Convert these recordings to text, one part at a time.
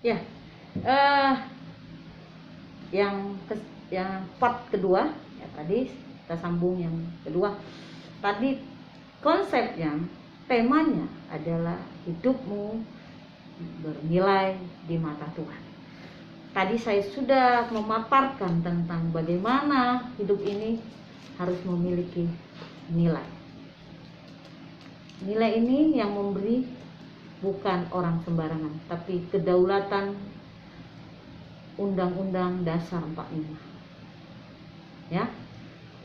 Ya, yang part kedua ya, tadi kita sambung yang kedua. Tadi konsepnya, temanya adalah hidupmu bernilai di mata Tuhan. Tadi saya sudah memaparkan tentang bagaimana hidup ini harus memiliki nilai. Nilai ini yang memberi bukan orang sembarangan, tapi kedaulatan Undang-Undang Dasar 45. Ya.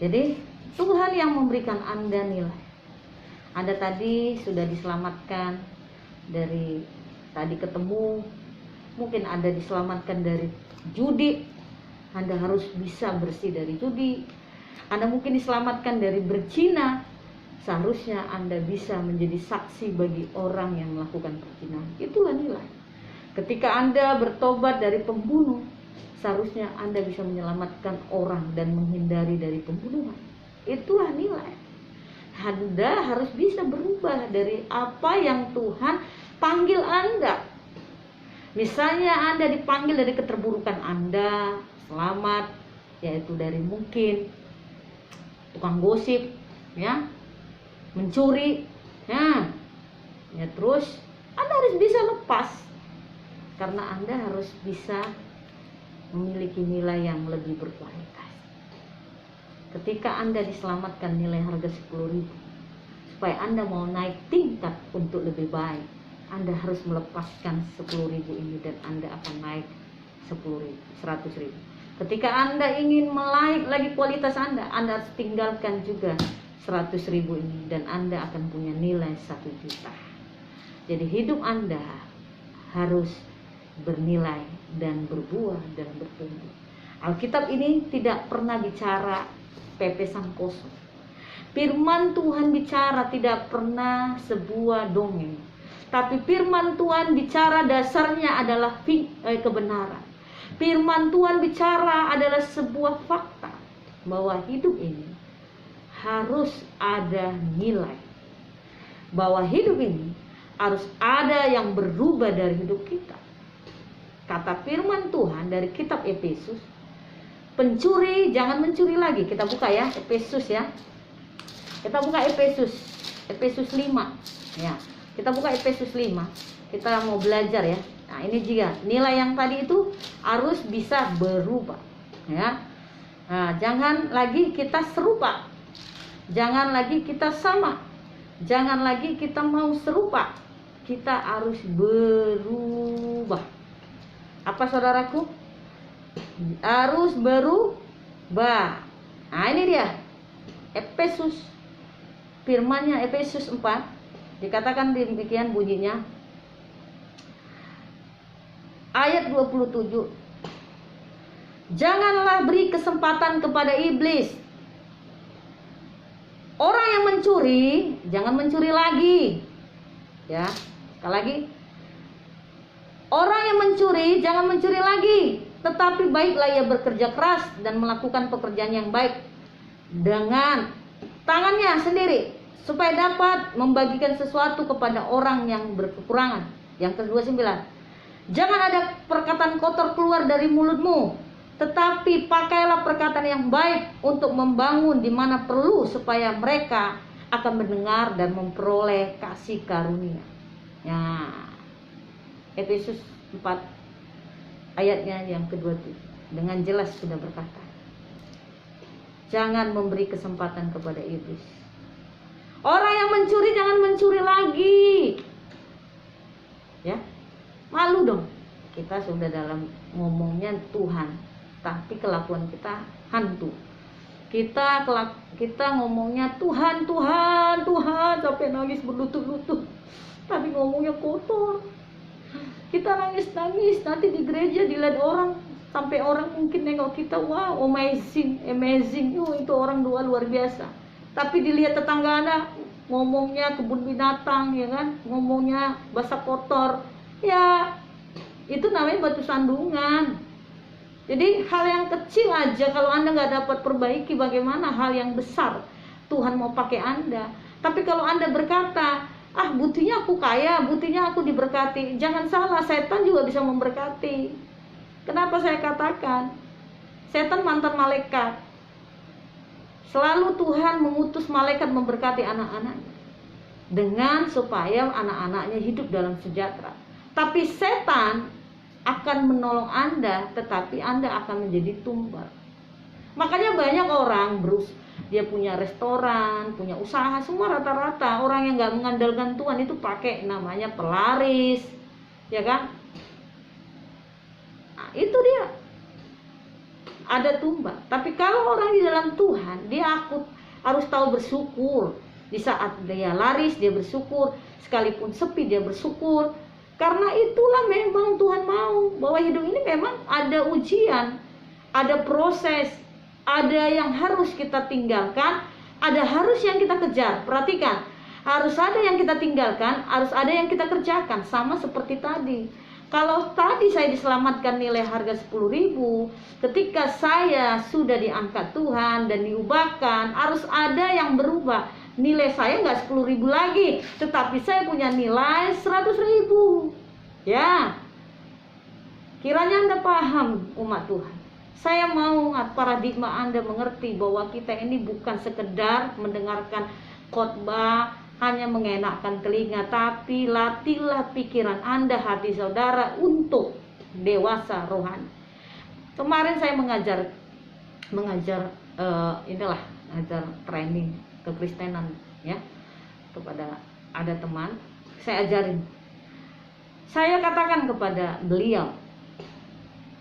Jadi Tuhan yang memberikan Anda nilai. Anda tadi sudah diselamatkan dari tadi ketemu, mungkin Anda diselamatkan dari judi. Anda harus bisa bersih dari judi. Anda mungkin diselamatkan dari berzina. Seharusnya Anda bisa menjadi saksi bagi orang yang melakukan perzinahan. Itulah nilai. Ketika Anda bertobat dari pembunuh, seharusnya Anda bisa menyelamatkan orang dan menghindari dari pembunuhan. Itulah nilai. Anda harus bisa berubah dari apa yang Tuhan panggil Anda. Misalnya Anda dipanggil dari keterburukan Anda, selamat, yaitu dari mungkin tukang gosip, ya, mencuri, ya terus Anda harus bisa lepas, karena Anda harus bisa memiliki nilai yang lebih berkualitas. Ketika Anda diselamatkan nilai harga 10.000, supaya Anda mau naik tingkat untuk lebih baik, Anda harus melepaskan 10.000 ini dan Anda akan naik 100.000. Ketika Anda ingin menaik lagi kualitas Anda harus tinggalkan juga 100.000 ini dan Anda akan punya nilai 1 juta. Jadi hidup Anda harus bernilai dan berbuah dan bertumbuh. Alkitab ini tidak pernah bicara pepesan kosong. Firman Tuhan bicara tidak pernah sebuah dongeng. Tapi firman Tuhan bicara dasarnya adalah kebenaran. Firman Tuhan bicara adalah sebuah fakta bahwa hidup ini harus ada nilai. Bahwa hidup ini harus ada yang berubah dari hidup kita. Kata firman Tuhan dari kitab Efesus, pencuri jangan mencuri lagi. Kita buka ya, Efesus ya. Kita buka Efesus 5 ya. Kita buka Efesus 5. Kita mau belajar ya. Nah, ini juga nilai yang tadi itu harus bisa berubah ya. Nah, jangan lagi kita serupa. Jangan lagi kita sama. Jangan lagi kita mau serupa. Kita harus berubah. Apa saudaraku? Harus berubah. Nah, ini dia. Efesus. Firman-Nya Efesus 4 dikatakan demikian bunyinya. Ayat 27. Janganlah beri kesempatan kepada iblis. Orang yang mencuri, jangan mencuri lagi. Ya, sekali lagi. Orang yang mencuri, jangan mencuri lagi. Tetapi baiklah ia bekerja keras dan melakukan pekerjaan yang baik dengan tangannya sendiri, supaya dapat membagikan sesuatu kepada orang yang berkekurangan. Yang ke-29. Jangan ada perkataan kotor keluar dari mulutmu, tetapi pakailah perkataan yang baik untuk membangun di mana perlu, supaya mereka akan mendengar dan memperoleh kasih karunia. Ya, Efesus 4 ayatnya yang ke-27 dengan jelas sudah berkata, jangan memberi kesempatan kepada iblis. Orang yang mencuri jangan mencuri lagi. Ya, malu dong. Kita sudah dalam ngomongnya Tuhan, tapi kelakuan kita hantu. Kita ngomongnya Tuhan sampai nangis berlutut-lutut, tapi ngomongnya kotor. Kita nangis-nangis, nanti di gereja dilihat orang, sampai orang mungkin nengok kita, wow, amazing, itu orang luar biasa. Tapi dilihat tetangga Anda, ngomongnya kebun binatang, ya kan, ngomongnya bahasa kotor, ya itu namanya batu sandungan. Jadi hal yang kecil aja kalau Anda nggak dapat perbaiki, bagaimana hal yang besar Tuhan mau pakai Anda. Tapi kalau Anda berkata, Ah, buktinya aku kaya, buktinya aku diberkati. Jangan salah, setan juga bisa memberkati. Kenapa saya katakan? Setan mantan malaikat. Selalu Tuhan mengutus malaikat memberkati anak-anaknya, dengan supaya anak-anaknya hidup dalam sejahtera. Tapi setan akan menolong Anda, tetapi Anda akan menjadi tumbal. Makanya banyak orang dia punya restoran, punya usaha, semua rata-rata orang yang nggak mengandalkan Tuhan itu pakai namanya pelaris, ya kan? Nah, itu dia ada tumbal. Tapi kalau orang di dalam Tuhan, dia harus tahu bersyukur. Di saat dia laris, dia bersyukur. Sekalipun sepi, dia bersyukur. Karena itulah memang Tuhan mau bahwa hidup ini memang ada ujian, ada proses, ada yang harus kita tinggalkan, ada harus yang kita kejar. Perhatikan, harus ada yang kita tinggalkan, harus ada yang kita kerjakan. Sama seperti tadi. Kalau tadi saya diselamatkan nilai harga 10.000, ketika saya sudah diangkat Tuhan dan diubahkan, harus ada yang berubah. Nilai saya nggak 10.000 lagi, tetapi saya punya nilai 100.000. Ya, kiranya Anda paham, umat Tuhan. Saya mau paradigma Anda mengerti bahwa kita ini bukan sekedar mendengarkan khotbah, hanya mengenakkan telinga, tapi latihlah pikiran Anda, hati saudara untuk dewasa rohani. Kemarin saya mengajar training kekristenan ya, kepada ada teman, saya ajarin. Saya katakan kepada beliau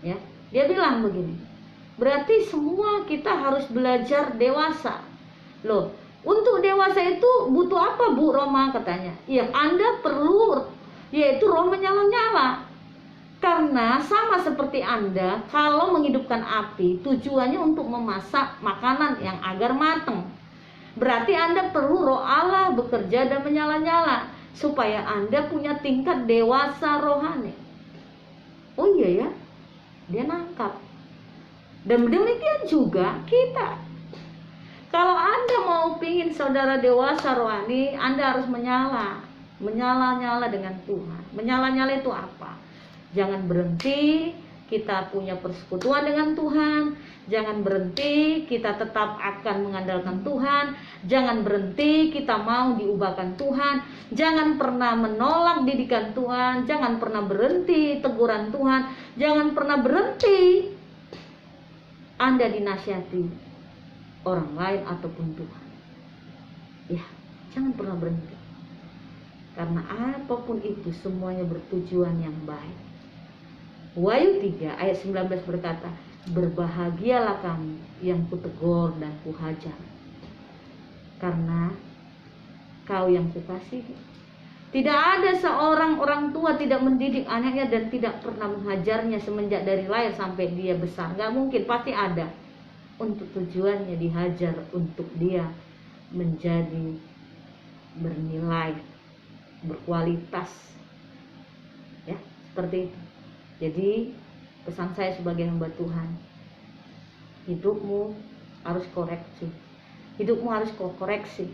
ya, dia bilang begini, berarti semua kita harus belajar dewasa. Loh, untuk dewasa itu butuh apa, Bu Roma? Katanya, yang Anda perlu yaitu roh menyala-nyala. Karena sama seperti Anda, kalau menghidupkan api, tujuannya untuk memasak makanan yang agar matang. Berarti Anda perlu roh Allah bekerja dan menyala-nyala, supaya Anda punya tingkat dewasa rohani. Oh iya ya, dia nangkap. Dan demikian juga kita. Kalau Anda mau pingin saudara dewasa rohani, Anda harus menyala-nyala dengan Tuhan. Menyala-nyala itu apa? Jangan berhenti kita punya persekutuan dengan Tuhan. Jangan berhenti kita tetap akan mengandalkan Tuhan. Jangan berhenti kita mau diubahkan Tuhan. Jangan pernah menolak didikan Tuhan. Jangan pernah berhenti teguran Tuhan. Jangan pernah berhenti Anda dinasihati orang lain ataupun Tuhan. Ya, jangan pernah berhenti. Karena apapun itu semuanya bertujuan yang baik. Wahyu 3 ayat 19 berkata, berbahagialah kamu yang kutegur dan kuhajar, karena kau yang kukasihi. Tidak ada seorang orang tua tidak mendidik anaknya dan tidak pernah menghajarnya semenjak dari lahir sampai dia besar. Gak mungkin, pasti ada. Untuk tujuannya dihajar, untuk dia menjadi bernilai, berkualitas. Ya, seperti itu. Jadi pesan saya sebagai hamba Tuhan, hidupmu harus koreksi. Hidupmu harus koreksi.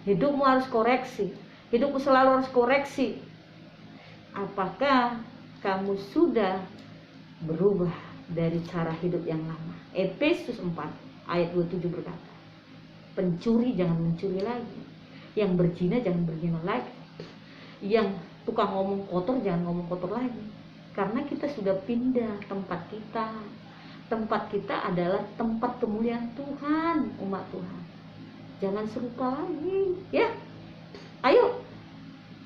Hidupmu harus koreksi. Hidupmu selalu harus koreksi. Apakah kamu sudah berubah dari cara hidup yang lama? Efesus 4 ayat 27 berkata, pencuri jangan mencuri lagi. Yang berzina jangan berzina lagi. Yang tukang ngomong kotor jangan ngomong kotor lagi. Karena kita sudah pindah tempat kita. Tempat kita adalah tempat kemuliaan Tuhan, umat Tuhan. Jangan serupa lagi, ya. Ayo,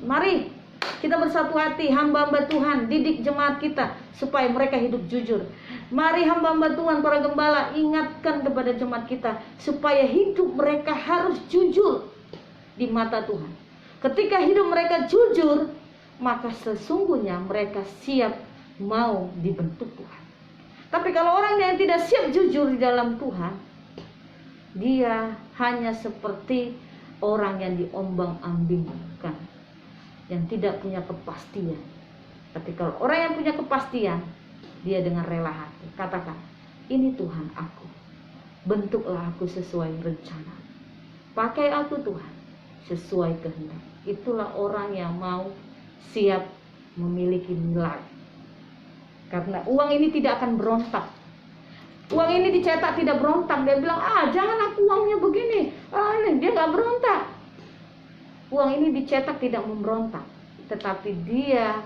mari kita bersatu hati, hamba-hamba Tuhan, didik jemaat kita supaya mereka hidup jujur. Mari hamba-hamba Tuhan, para gembala, ingatkan kepada jemaat kita supaya hidup mereka harus jujur di mata Tuhan. Ketika hidup mereka jujur, maka sesungguhnya mereka siap mau dibentuk Tuhan. Tapi kalau orang yang tidak siap jujur di dalam Tuhan, dia hanya seperti orang yang diombang-ambingkan, yang tidak punya kepastian. Tapi kalau orang yang punya kepastian, dia dengan rela hati katakan, ini Tuhan aku, bentuklah aku sesuai rencana, pakai aku Tuhan sesuai kehendak. itulah orang yang mau siap memiliki nilai. Karena uang ini tidak akan berontak. Uang ini dicetak tidak berontak. Dia bilang, jangan aku uangnya begini. Dia gak berontak. Uang ini dicetak tidak memberontak, tetapi dia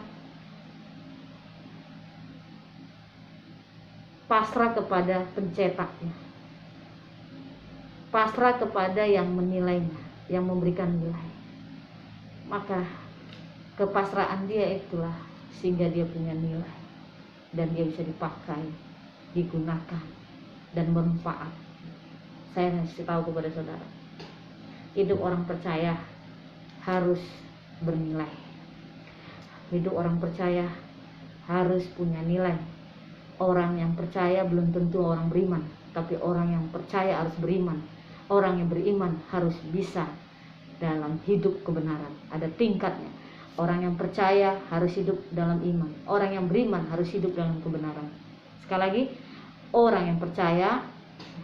pasrah kepada pencetaknya, pasrah kepada yang menilainya, yang memberikan nilai. Maka kepasrahan dia itulah sehingga dia punya nilai dan dia bisa dipakai, digunakan dan bermanfaat. Saya kasih tahu kepada saudara, hidup orang percaya harus bernilai. Hidup orang percaya harus punya nilai. Orang yang percaya belum tentu orang beriman, tapi orang yang percaya harus beriman. Orang yang beriman harus bisa dalam hidup kebenaran. Ada tingkatnya. Orang yang percaya harus hidup dalam iman. Orang yang beriman harus hidup dalam kebenaran. Sekali lagi, orang yang percaya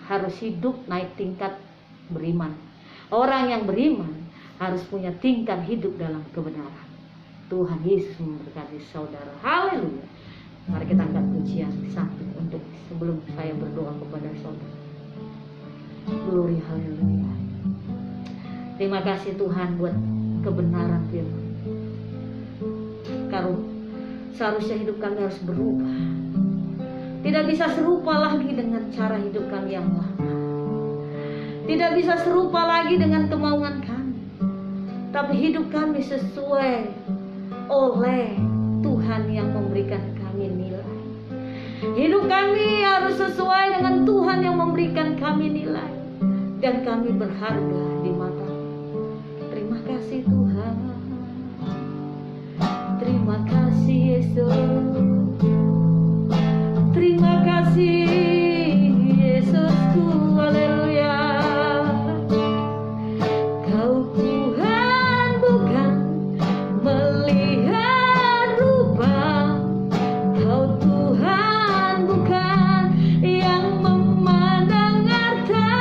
harus hidup naik tingkat beriman. Orang yang beriman harus punya tingkat hidup dalam kebenaran. Tuhan Yesus memberkati saudara. Haleluya. Mari kita angkat pujian satu untuk sebelum saya berdoa kepada saudara. Glory, haleluya. Terima kasih Tuhan buat kebenaran firman. Karena seharusnya hidup kami harus berubah. Tidak bisa serupa lagi dengan cara hidup kami yang lama. Tidak bisa serupa lagi dengan kemauan kami. Tapi hidup kami sesuai oleh Tuhan yang memberikan kami nilai. Hidup kami harus sesuai dengan Tuhan yang memberikan kami nilai. Dan kami berharga di mata. Terima kasih Tuhan. Terima kasih Yesus. Terima kasih Yesusku. Haleluya. Kau Tuhan bukan melihat rupa. Kau Tuhan bukan yang memandang harta.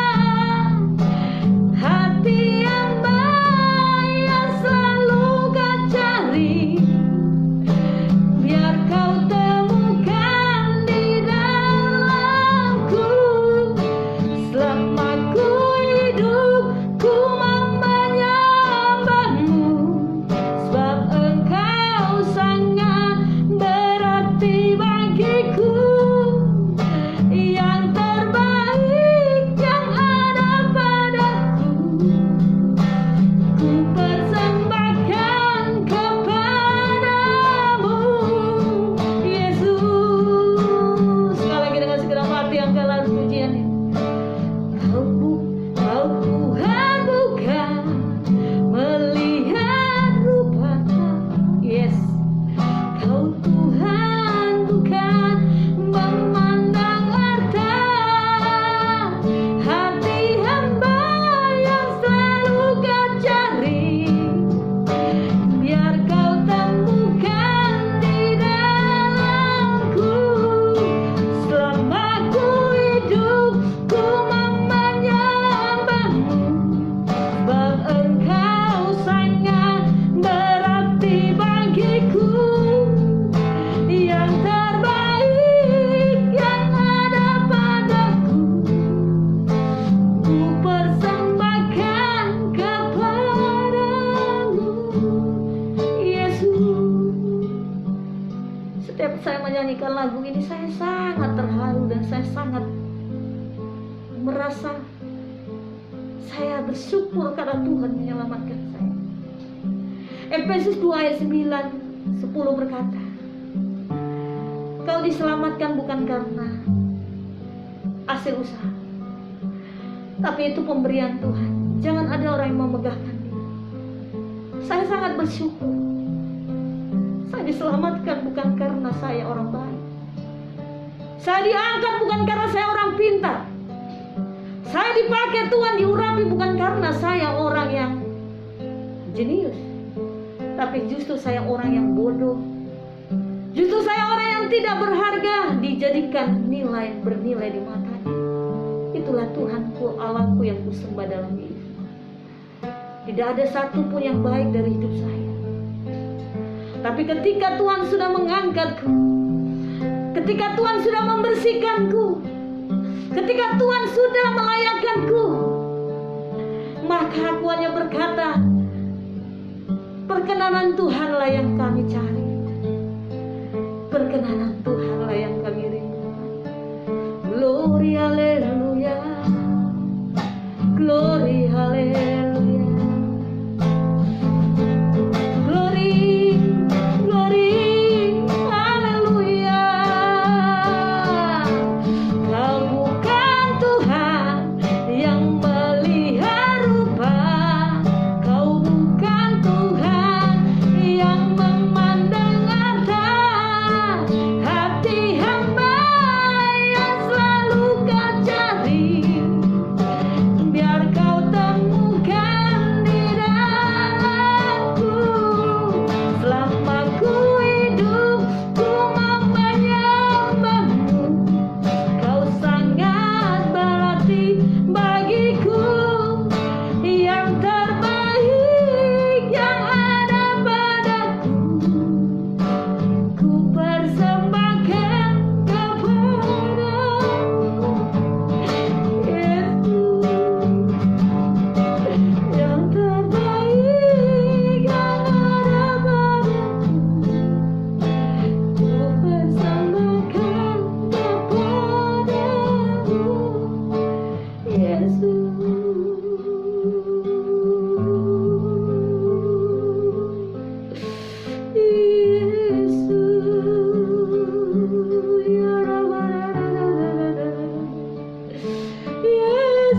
Hati yang baik yang selalu kau cari, biar kau temukan di dalamku. Selama ku hidup, ku menyembahmu, sebab Engkau sangat berarti bagiku. Yang terbaik yang ada padaku, ku persembahkan kepadamu, Yesus. Sekali lagi dengan segenap hati angkatlah pujian ini. Kau Tuhan bukan melihat rupanya. Yes. Kau Tuhan bukan memandang harta. Hati hamba yang selalu kau cari, biar kau temukan di dalamku. Selama ku hidup, ku menyembahmu, sebab Engkau sangat berarti bagiku. Yang terbaik yang ada padaku, ku persembahkan kepadamu, Yesus. Setiap saya menyanyikan lagu ini, saya sangat terharu dan saya sangat merasa saya bersyukur karena Tuhan menyelamatkan saya. Efesus 2 ayat 9-10 berkata, kau diselamatkan bukan karena hasil usaha, tapi itu pemberian Tuhan. Jangan ada orang yang memegahkan diri. Saya sangat bersyukur. Saya diselamatkan bukan karena saya orang baik. Saya diangkat bukan karena saya orang pintar. Saya dipakai Tuhan, diurapi bukan karena saya orang yang jenius, tapi justru saya orang yang bodoh. Justru saya orang yang tidak berharga, dijadikan bernilai di matanya. Itulah Tuhanku, Allahku yang kusembah dalam hidup. Tidak ada satupun yang baik dari hidup saya. Tapi ketika Tuhan sudah mengangkatku, ketika Tuhan sudah membersihkanku, ketika Tuhan sudah melayakkanku, maka aku hanya berkata, perkenanan Tuhanlah yang kami cari, perkenanan Tuhanlah yang kami rindu. Glory haleluya, glory haleluya, glory glory haleluya. Kau bukan Tuhan yang melihat rupa, Kau bukan Tuhan yang memandang harta, hati hamba yang selalu Kau cari, biar Kau temukan di dalamku. Selama ku hidup, ku mau menyembahmu, Kau sangat berarti bagiku. Yang terbaik yang ada padaku, ku persembahkan kepadamu, Yesus. Yang terbaik yang ada padaku, ku persembahkan kepadamu, Yesus.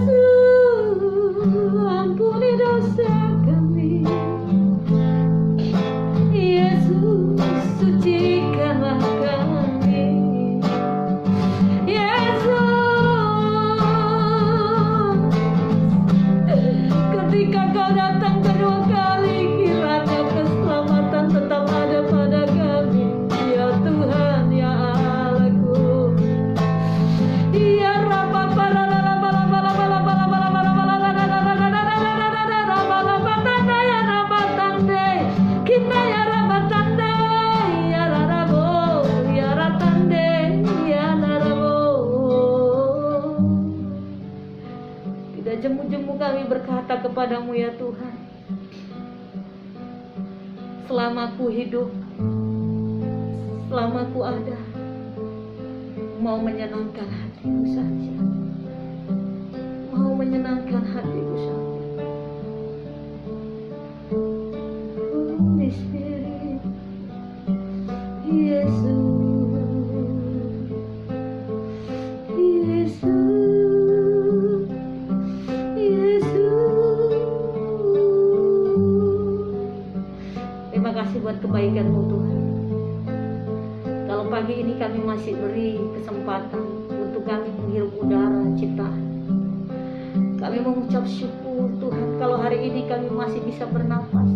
Yesus, ampuni dosa kami. Yesus, sucikanlah kami. Yesus, ketika Kau datang kedua kali, kiranya keselamatan tetap ada pada kami, ya Tuhan, ya Allahku. Ya Rabba para la bala bala bala bala bala bala bala tanda ya Rabba tande, kita ya Rabba tande, ya Rabo, ya Ratande, ya Rabo. Tidak jemu-jemu kami berkata kepadamu, ya Tuhan, selama ku hidup, selama ku ada, mau menyenangkan hatimu saja, mau menyenangkan hatimu saja. Holy Spirit, Yesus, Yesus, Yesus. Terima kasih buat kebaikan-Mu Tuhan. Kalau pagi ini kami masih beri kesempatan untuk kami menghirup udara ciptaan, kami mengucap syukur Tuhan. Kalau hari ini kami masih bisa bernapas,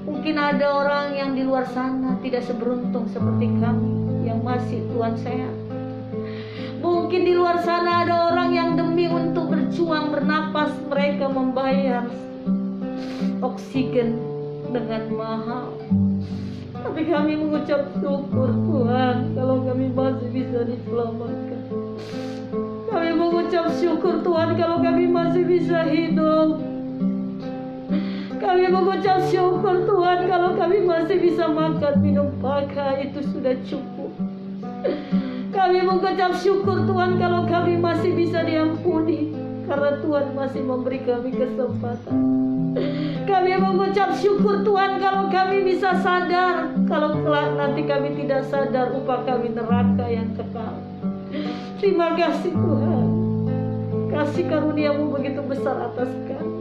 mungkin ada orang yang di luar sana tidak seberuntung seperti kami yang masih Tuhan sehat. Mungkin di luar sana ada orang yang demi untuk berjuang bernapas, mereka membayar oksigen dengan mahal. Tapi kami mengucap syukur Tuhan kalau kami masih bisa diselamatkan. Kami mengucap syukur Tuhan kalau kami masih bisa hidup. Kami mengucap syukur Tuhan kalau kami masih bisa makan, minum, pakai, itu sudah cukup. Kami mengucap syukur Tuhan kalau kami masih bisa diampuni, karena Tuhan masih memberi kami kesempatan. Kami mengucap syukur Tuhan kalau kami bisa sadar, kalau kelak nanti kami tidak sadar, upah kami neraka yang kekal. Terima kasih Tuhan, kasih karunia-Mu begitu besar atas kami.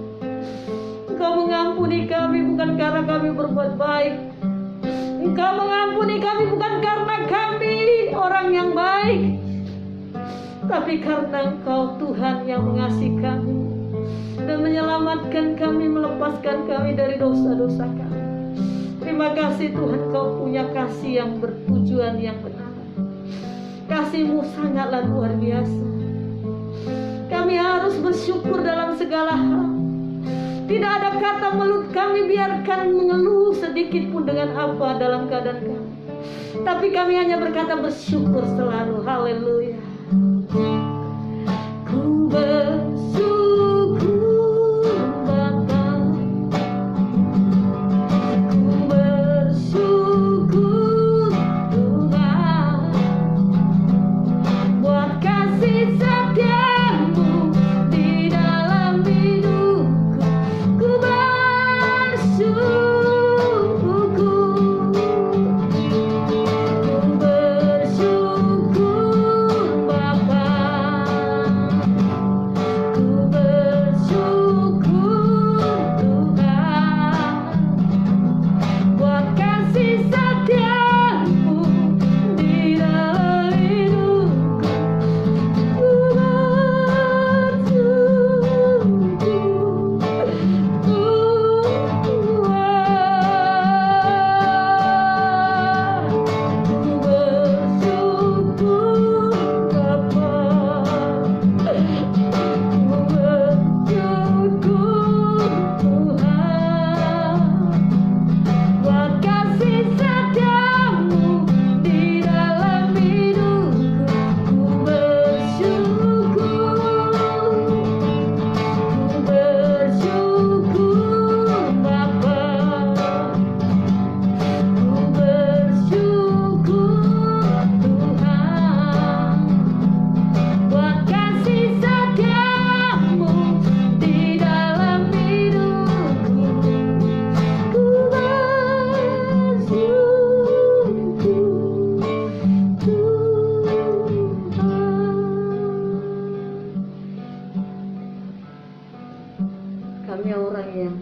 Engkau mengampuni kami bukan karena kami berbuat baik. Engkau mengampuni kami bukan karena kami orang yang baik, tapi karena Engkau Tuhan yang mengasihi kami dan menyelamatkan kami, melepaskan kami dari dosa-dosa kami. Terima kasih Tuhan, Kau punya kasih yang bertujuan yang benar. Kasih-Mu sangatlah luar biasa. Kami harus bersyukur dalam segala hal. Tidak ada kata mulut kami biarkan mengeluh sedikit pun dengan apa dalam keadaan kami. Tapi kami hanya berkata bersyukur selalu. Haleluya. Ku bersyukur Bapa, ku bersyukur Tuhan, buat kasih setiamu di dalam hidupku. Ku bersyukur, ku bersyukur Bapa, ku bersyukur Tuhan, buat kasih setiamu di dalam hidupku. Ku bersyukur Bapa, ku bersyukur Tuhan, buat kasih setiamu di dalam hidupku. Ku bersyukur, ku bersyukur Bapa, ku bersyukur Tuhan, buat kasih setiamu di dalam hidupku. Ku bersyukur Tuhan. Kami orang yang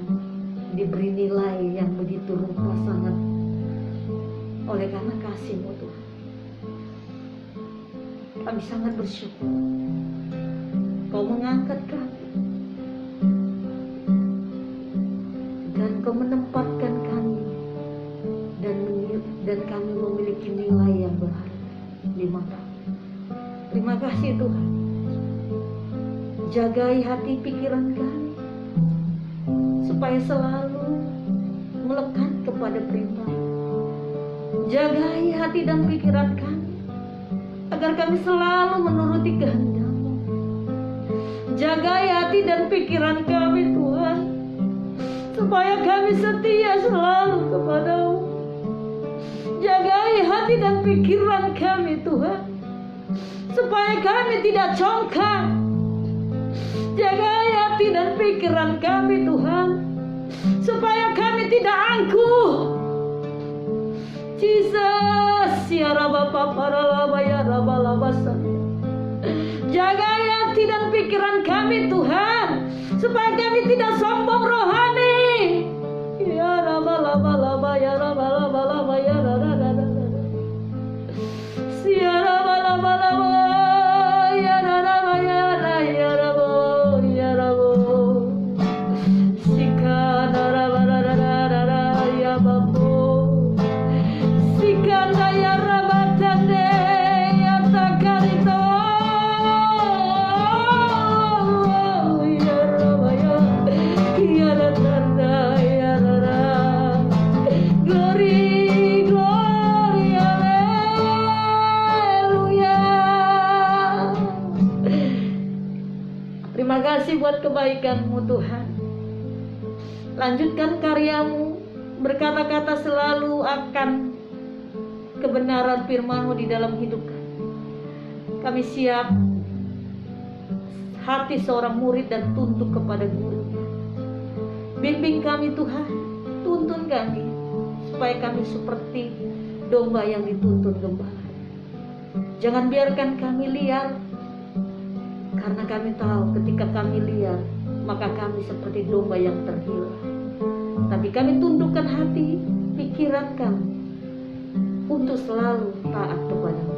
diberi nilai yang begitu rupa sangat oleh karena kasih-Mu Tuhan. Kami sangat bersyukur Kau mengangkat kami dan Kau menempatkan kami dan kami memiliki nilai yang berharga di mata-Mu. Terima kasih Tuhan. Jagai hati pikiran kami supaya selalu melekat kepada perintah. Jagai hati dan pikiran kami agar kami selalu menuruti kehendak-Mu. Jagai hati dan pikiran kami Tuhan, supaya kami setia selalu kepada-Mu. Jagai hati dan pikiran kami Tuhan, supaya kami tidak congkak. Jagai hati dan pikiran kami Tuhan, supaya kami tidak angkuh. Jesus, ya Rabba para laba ya Rabba labasa. Jagai hati dan pikiran kami Tuhan, supaya kami tidak sombong rohani. Ya Rabba laba laba ya Rabba laba laba ya Rabba laba. Ya Rabba laba laba ya Rabba ya Rabba ya Rabba ya Rabba. Sikana Rabba Rabba ya Bapa. Sikana ya Rabba tande ya takarito. Ya Rabba ya tanda ya Rabba. Glory, glory, haleluya. Terima kasih buat kebaikan-Mu Tuhan. Lanjutkan karya-Mu, berkata-kata selalu akan kebenaran firman-Mu di dalam hidup kami. Kami siap hati seorang murid dan tunduk kepada gurunya. Bimbing kami Tuhan, tuntun kami, supaya kami seperti domba yang dituntun gembala. Jangan biarkan kami liar, karena kami tahu ketika kami liar, maka kami seperti domba yang terhilang. Tapi kami tundukkan hati, pikiran kami untuk selalu taat kepada-Mu.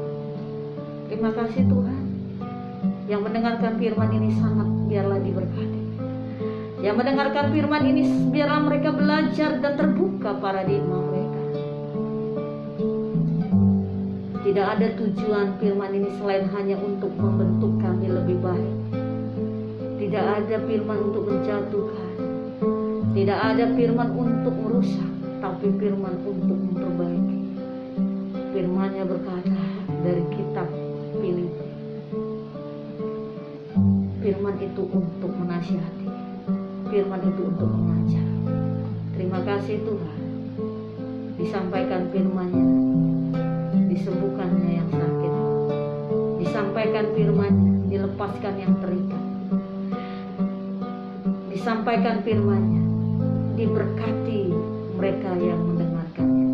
Terima kasih Tuhan. Yang mendengarkan firman ini sangat biarlah diberkati. Yang mendengarkan firman ini biarlah mereka belajar dan terbuka paradigma mereka. Tidak ada tujuan firman ini selain hanya untuk membentuk kami lebih baik. Tidak ada firman untuk menjatuhkan, Tidak ada firman untuk merusak, tapi firman untuk memperbaiki. Firman-Nya berkata dari kitab Filipi, firman itu untuk menasihati, firman itu untuk mengajar. Terima kasih Tuhan, disampaikan firman-Nya, disembuhkannya yang sakit, disampaikan firman-Nya, dilepaskan yang terikat, disampaikan firman-Nya, diberkati mereka yang mendengarkannya.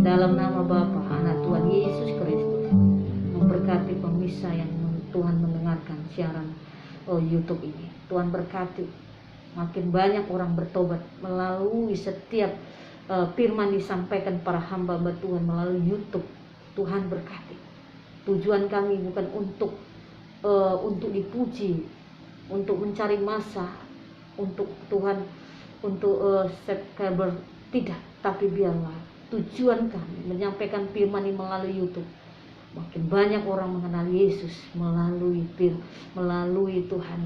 Dalam nama Bapa, Anak, Tuhan Yesus Kristus, memberkati pemirsa yang Tuhan mendengarkan siaran YouTube ini. Tuhan berkati, makin banyak orang bertobat melalui setiap firman disampaikan para hamba Tuhan melalui YouTube. Tuhan berkati. Tujuan kami bukan untuk dipuji, untuk mencari massa, untuk Tuhan, untuk subscriber, tidak. Tapi biarlah tujuan kami menyampaikan firman ini melalui YouTube. Makin banyak orang mengenal Yesus melalui Tuhan,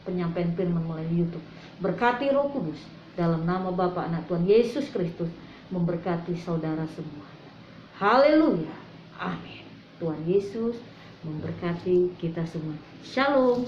penyampaian firman melalui YouTube. Berkati Roh Kudus dalam nama Bapa, Anak, Tuhan Yesus Kristus, memberkati saudara semua. Haleluya. Amin. Tuhan Yesus memberkati kita semua. Shalom.